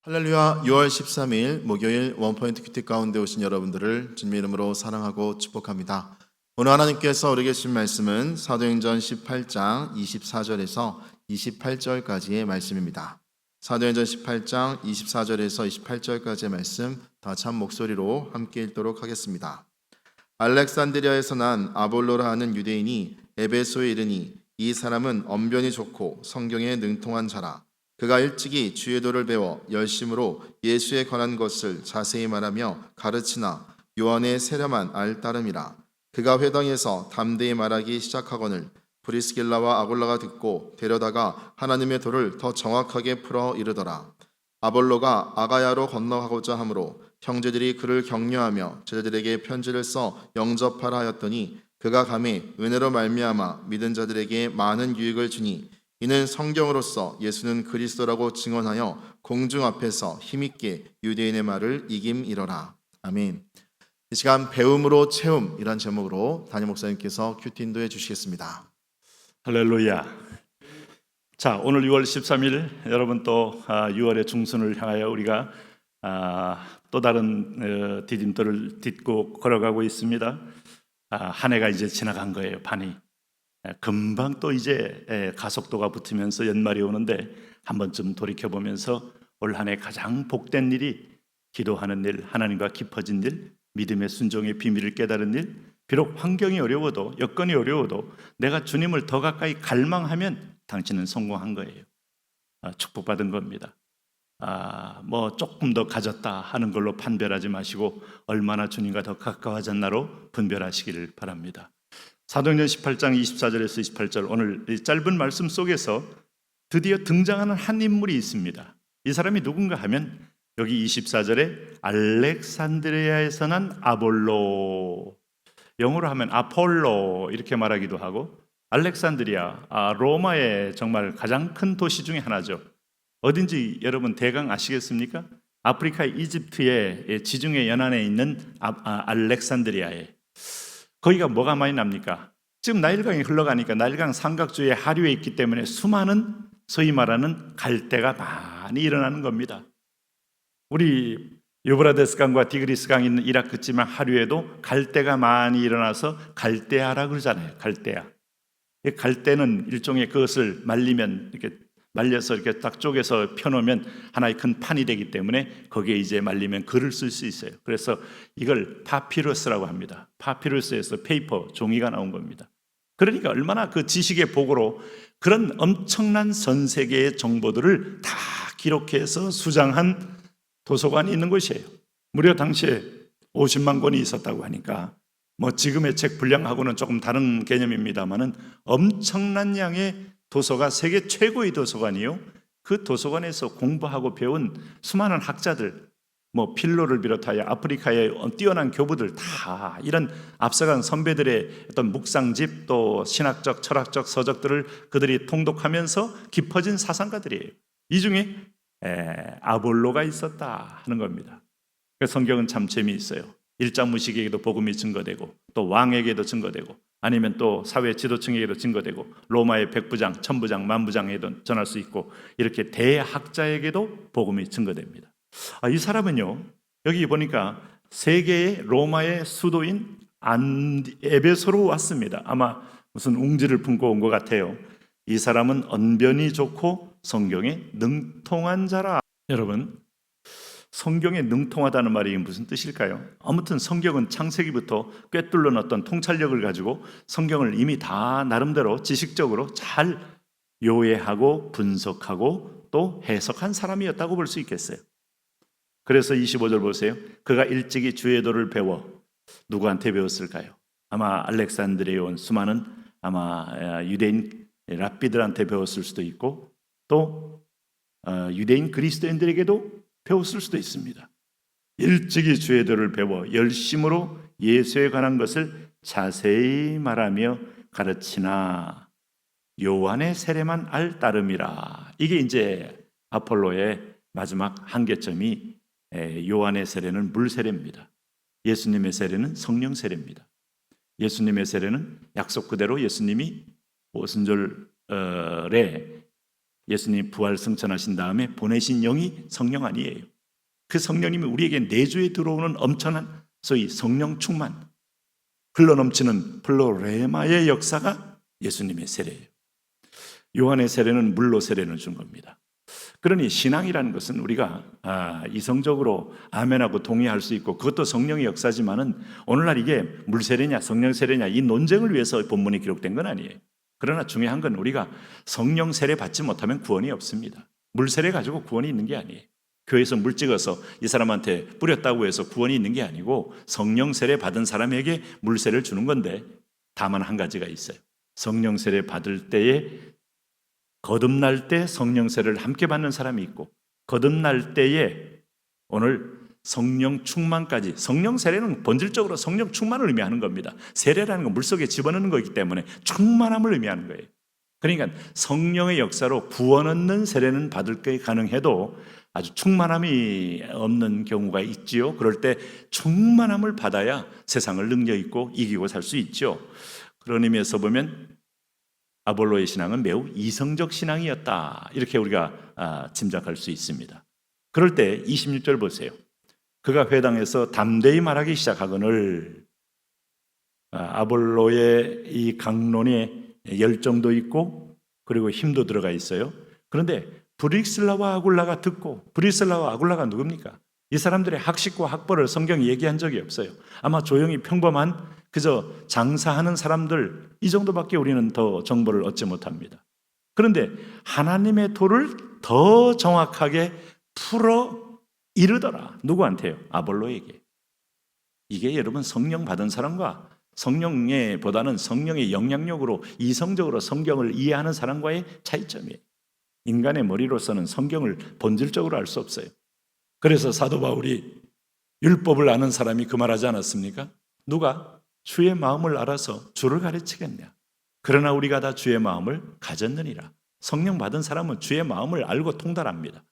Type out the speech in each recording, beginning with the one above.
할렐루야. 6월 13일 목요일 원포인트 큐티 가운데 오신 여러분들을 주님의 이름으로 사랑하고 축복합니다. 오늘 하나님께서 우리에게 주신 말씀은 사도행전 18장 24절에서 28절까지의 말씀입니다. 사도행전 18장 24절에서 28절까지의 말씀 다 참 목소리로 함께 읽도록 하겠습니다. 알렉산드리아에서 난 아볼로라 하는 유대인이 에베소에 이르니 이 사람은 언변이 좋고 성경에 능통한 자라. 그가 일찍이 주의 도를 배워 열심으로 예수에 관한 것을 자세히 말하며 가르치나 요한의 세례만 알 따름이라. 그가 회당에서 담대히 말하기 시작하거늘 브리스길라와 아골라가 듣고 데려다가 하나님의 도를 더 정확하게 풀어 이르더라. 아볼로가 아가야로 건너가고자 하므로 형제들이 그를 격려하며 제자들에게 편지를 써 영접하라 하였더니 그가 감히 은혜로 말미암아 믿은 자들에게 많은 유익을 주니 이는 성경으로서 예수는 그리스도라고 증언하여 공중 앞에서 힘있게 유대인의 말을 이김이러라. 아멘. 이 시간 배움으로 채움이란 제목으로 담임 목사님께서 큐티 인도해 주시겠습니다. 할렐루야. 자, 오늘 6월 13일 여러분 또 6월의 중순을 향하여 우리가 또 다른 디딤돌을 딛고 걸어가고 있습니다. 한 해가 이제 지나간 거예요. 반이 금방 또 이제 가속도가 붙으면서 연말이 오는데 한 번쯤 돌이켜보면서 올 한 해 가장 복된 일이 기도하는 일, 하나님과 깊어진 일, 믿음의 순종의 비밀을 깨달은 일, 비록 환경이 어려워도 여건이 어려워도 내가 주님을 더 가까이 갈망하면 당신은 성공한 거예요. 축복받은 겁니다. 뭐 조금 더 가졌다 하는 걸로 판별하지 마시고 얼마나 주님과 더 가까워졌나로 분별하시기를 바랍니다. 사도행전 18장 24절에서 28절 오늘 이 짧은 말씀 속에서 드디어 등장하는 한 인물이 있습니다. 이 사람이 누군가 하면 여기 24절에 알렉산드리아에서 난 아볼로, 영어로 하면 아폴로 이렇게 말하기도 하고, 알렉산드리아 로마의 정말 가장 큰 도시 중에 하나죠. 어딘지 여러분 대강 아시겠습니까? 아프리카 이집트의 지중해 연안에 있는 알렉산드리아에 거기가 뭐가 많이 납니까? 지금 나일강이 흘러가니까 나일강 삼각주의 하류에 있기 때문에 수많은 소위 말하는 갈대가 많이 일어나는 겁니다. 우리 유브라데스 강과 디그리스 강이 있는 이라크 지방 하류에도 갈대가 많이 일어나서 갈대아라 그러잖아요. 갈대아. 갈대는 일종의 그것을 말리면 이렇게 말려서 이렇게 딱 쪼개서 펴놓으면 하나의 큰 판이 되기 때문에 거기에 이제 말리면 글을 쓸 수 있어요. 그래서 이걸 파피루스라고 합니다. 파피루스에서 페이퍼, 종이가 나온 겁니다. 그러니까 얼마나 그 지식의 복으로 그런 엄청난 전 세계의 정보들을 다 기록해서 수장한 도서관이 있는 곳이에요. 무려 당시에 50만 권이 있었다고 하니까 뭐 지금의 책 분량하고는 조금 다른 개념입니다만은 엄청난 양의 도서가 세계 최고의 도서관이요. 그 도서관에서 공부하고 배운 수많은 학자들, 뭐 필로를 비롯하여 아프리카의 뛰어난 교부들 다 이런 앞서간 선배들의 어떤 묵상집 또 신학적, 철학적 서적들을 그들이 통독하면서 깊어진 사상가들이에요. 이 중에 아볼로가 있었다 하는 겁니다. 성경은 참 재미있어요. 일장무식에게도 복음이 증거되고 또 왕에게도 증거되고 아니면 또 사회 지도층에게도 증거되고 로마의 백부장, 천부장, 만부장에도 전할 수 있고 이렇게 대학자에게도 복음이 증거됩니다. 이 사람은요, 여기 보니까 세계의 로마의 수도인 에베소로 왔습니다. 아마 무슨 웅지를 품고 온 것 같아요. 이 사람은 언변이 좋고 성경에 능통한 자라. 여러분, 성경에 능통하다는 말이 무슨 뜻일까요? 아무튼 성경은 창세기부터 꿰뚫는 어떤 통찰력을 가지고 성경을 이미 다 나름대로 지식적으로 잘 요해하고 분석하고 또 해석한 사람이었다고 볼 수 있겠어요. 그래서 25절 보세요. 그가 일찍이 주의 도를 배워 누구한테 배웠을까요? 아마 알렉산드리아에 온 수많은 아마 유대인 랍비들한테 배웠을 수도 있고 또 유대인 그리스도인들에게도 배웠을 수도 있습니다. 일찍이 주의 도를 배워 열심으로 예수에 관한 것을 자세히 말하며 가르치나 요한의 세례만 알 따름이라. 이게 이제 아폴로의 마지막 한계점이 요한의 세례는 물 세례입니다. 예수님의 세례는 성령 세례입니다. 예수님의 세례는 약속 그대로 예수님이 오순절에 예수님이 부활 승천하신 다음에 보내신 영이 성령 아니에요. 그 성령님이 우리에게 내주에 들어오는 엄청난 소위 성령 충만, 흘러넘치는 플로레마의 역사가 예수님의 세례예요. 요한의 세례는 물로 세례를 준 겁니다. 그러니 신앙이라는 것은 우리가 이성적으로 아멘하고 동의할 수 있고 그것도 성령의 역사지만은 오늘날 이게 물 세례냐 성령 세례냐 이 논쟁을 위해서 본문이 기록된 건 아니에요. 그러나 중요한 건 우리가 성령 세례 받지 못하면 구원이 없습니다. 물 세례 가지고 구원이 있는 게 아니에요. 교회에서 물 찍어서 이 사람한테 뿌렸다고 해서 구원이 있는 게 아니고 성령 세례 받은 사람에게 물 세례를 주는 건데 다만 한 가지가 있어요. 성령 세례 받을 때에 거듭날 때 성령 세례를 함께 받는 사람이 있고 거듭날 때에 오늘 성령 충만까지, 성령 세례는 본질적으로 성령 충만을 의미하는 겁니다. 세례라는 건 물속에 집어넣는 거기 때문에 충만함을 의미하는 거예요. 그러니까 성령의 역사로 구원 얻는 세례는 받을 게 가능해도 아주 충만함이 없는 경우가 있지요. 그럴 때 충만함을 받아야 세상을 능력 있고 이기고 살 수 있죠. 그런 의미에서 보면 아볼로의 신앙은 매우 이성적 신앙이었다. 이렇게 우리가 짐작할 수 있습니다. 그럴 때 26절 보세요. 그가 회당에서 담대히 말하기 시작하거늘 아볼로의 이 강론에 열정도 있고 그리고 힘도 들어가 있어요. 그런데 브리슬라와 아굴라가 듣고, 브리슬라와 아굴라가 누굽니까? 이 사람들의 학식과 학벌을 성경이 얘기한 적이 없어요. 아마 조용히 평범한 그저 장사하는 사람들 이 정도밖에 우리는 더 정보를 얻지 못합니다. 그런데 하나님의 도를 더 정확하게 풀어 이르더라. 누구한테요? 아볼로에게. 이게 여러분 성령 받은 사람과 성령에 보다는 성령의 영향력으로 이성적으로 성경을 이해하는 사람과의 차이점이에요. 인간의 머리로서는 성경을 본질적으로 알 수 없어요. 그래서 사도 바울이 율법을 아는 사람이 그 말하지 않았습니까? 누가 주의 마음을 알아서 주를 가르치겠냐? 그러나 우리가 다 주의 마음을 가졌느니라. 성령 받은 사람은 주의 마음을 알고 통달합니다.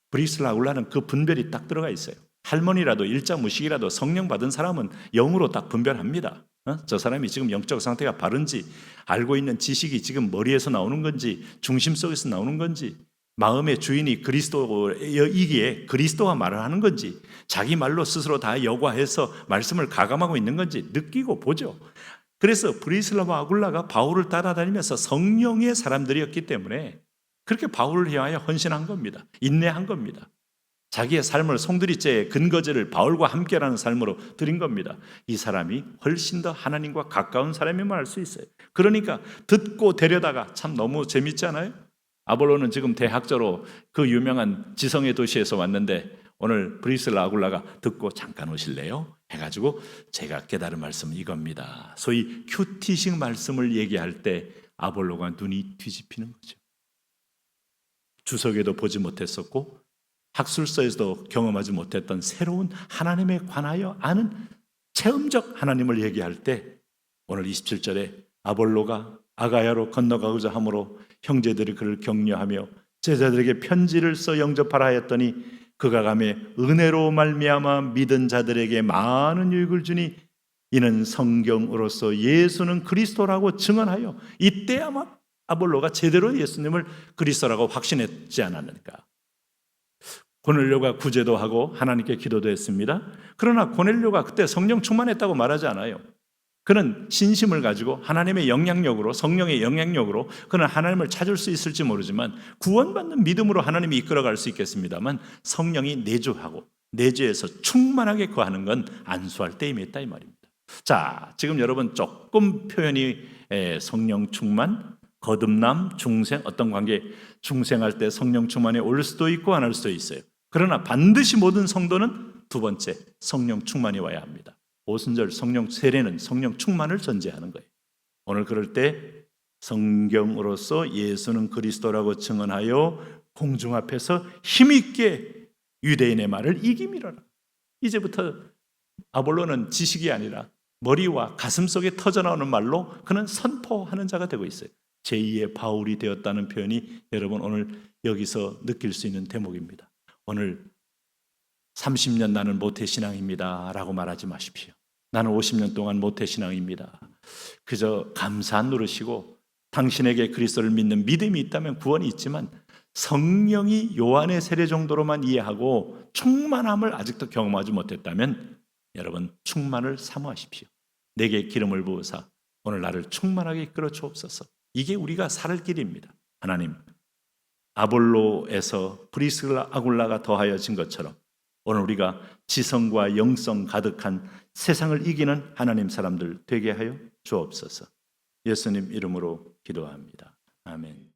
브리슬라 아굴라는 그 분별이 딱 들어가 있어요. 할머니라도 일자 무식이라도 성령 받은 사람은 영으로 딱 분별합니다. 저 사람이 지금 영적 상태가 바른지, 알고 있는 지식이 지금 머리에서 나오는 건지, 중심 속에서 나오는 건지, 마음의 주인이 그리스도이기에 그리스도와 말을 하는 건지, 자기 말로 스스로 다 여과해서 말씀을 가감하고 있는 건지 느끼고 보죠. 그래서 브리슬라와 아굴라가 바울을 따라다니면서 성령의 사람들이었기 때문에 그렇게 바울을 향하여 헌신한 겁니다. 인내한 겁니다. 자기의 삶을 송두리째에 근거제를 바울과 함께라는 삶으로 드린 겁니다. 이 사람이 훨씬 더 하나님과 가까운 사람임을 알 수 있어요. 그러니까 듣고 데려다가 참 너무 재밌지 않아요? 아볼로는 지금 대학자로 그 유명한 지성의 도시에서 왔는데 오늘 브리슬라 아굴라가 듣고 잠깐 오실래요? 해가지고 제가 깨달은 말씀은 이겁니다. 소위 큐티식 말씀을 얘기할 때 아볼로가 눈이 뒤집히는 거죠. 주석에도 보지 못했었고 학술서에서도 경험하지 못했던 새로운 하나님에 관하여 아는 체험적 하나님을 얘기할 때 오늘 27절에 아볼로가 아가야로 건너가고자 하므로 형제들이 그를 격려하며 제자들에게 편지를 써 영접하라 하였더니 그가 가매 은혜로 말미암아 믿은 자들에게 많은 유익을 주니 이는 성경으로서 예수는 그리스도라고 증언하여 이때 아마 아볼로가 제대로 예수님을 그리스도라고 확신했지 않았는가. 고넬료가 구제도 하고 하나님께 기도도 했습니다. 그러나 고넬료가 그때 성령 충만했다고 말하지 않아요. 그는 신심을 가지고 하나님의 영향력으로, 성령의 영향력으로 그는 하나님을 찾을 수 있을지 모르지만 구원받는 믿음으로 하나님이 이끌어갈 수 있겠습니다만 성령이 내주하고 내주에서 충만하게 거하는 건 안수할 때 임했다 이 말입니다. 자, 지금 여러분 조금 표현이 성령 충만, 거듭남, 중생 어떤 관계, 중생할 때 성령 충만에 올 수도 있고 안 할 수도 있어요. 그러나 반드시 모든 성도는 두 번째 성령 충만이 와야 합니다. 오순절 성령 세례는 성령 충만을 전제하는 거예요. 오늘 그럴 때 성경으로서 예수는 그리스도라고 증언하여 공중 앞에서 힘있게 유대인의 말을 이기미러라. 이제부터 아볼로는 지식이 아니라 머리와 가슴 속에 터져나오는 말로 그는 선포하는 자가 되고 있어요. 제2의 바울이 되었다는 표현이 여러분 오늘 여기서 느낄 수 있는 대목입니다. 오늘 30년 나는 모태신앙입니다 라고 말하지 마십시오. 나는 50년 동안 모태신앙입니다. 그저 감사한 노릇이고 당신에게 그리스도를 믿는 믿음이 있다면 구원이 있지만 성령이 요한의 세례 정도로만 이해하고 충만함을 아직도 경험하지 못했다면 여러분 충만을 사모하십시오. 내게 기름을 부으사 오늘 나를 충만하게 이끌어 주옵소서. 이게 우리가 살 길입니다. 하나님, 아볼로에서 브리스라 아굴라가 더하여진 것처럼 오늘 우리가 지성과 영성 가득한 세상을 이기는 하나님 사람들 되게 하여 주옵소서. 예수님 이름으로 기도합니다. 아멘.